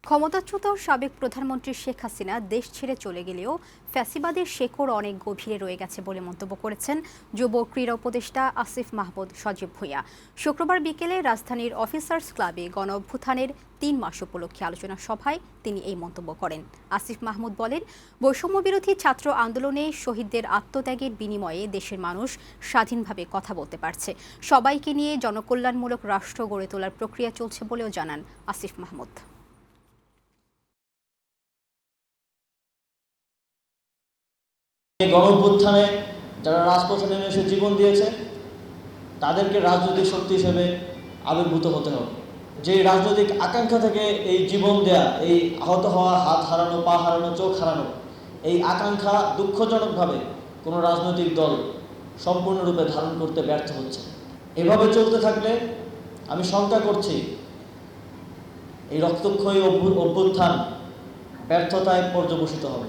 ক্ষমতাচ্যুত সাবেক প্রধানমন্ত্রী শেখ হাসিনা দেশ ছেড়ে চলে গেলেও ফ্যাসিবাদের শেকড় অনেক গভীরে রয়ে গেছে বলে মন্তব্য করেছেন যুব ক্রীড়া উপদেষ্টা আসিফ মাহমুদ সজীব ভূঁইয়া। শুক্রবার বিকেলে রাজধানীর অফিসার্স ক্লাবে গণঅভ্যুত্থানের ৩ মাস উপলক্ষে আলোচনা সভায় তিনি এই মন্তব্য করেন। আসিফ মাহমুদ বলেন, বৈষম্যবিরোধী ছাত্র আন্দোলনে শহীদদের আত্মত্যাগের বিনিময়ে দেশের মানুষ স্বাধীনভাবে কথা বলতে পারছে। সবাইকে নিয়ে জনকল্যাণমূলক রাষ্ট্র গড়ে তোলার প্রক্রিয়া চলছে বলেও জানান আসিফ মাহমুদ। গণঅভ্যুত্থানে যারা রাজপথে নেমে এসে জীবন দিয়েছে তাদেরকে রাজনৈতিক শক্তি হিসেবে আবির্ভূত হতে হবে। যে রাজনৈতিক আকাঙ্ক্ষা থেকে এই জীবন দেয়া, এই আহত হওয়া, হাত হারানো, পা হারানো, চোখ হারানো, এই আকাঙ্ক্ষা দুঃখজনকভাবে কোনো রাজনৈতিক দল সম্পূর্ণরূপে ধারণ করতে ব্যর্থ হচ্ছে। এভাবে চলতে থাকলে আমি শঙ্কা করছি এই রক্তক্ষয়ী অভ্যুত্থান ব্যর্থতায় পর্যবসিত হবে।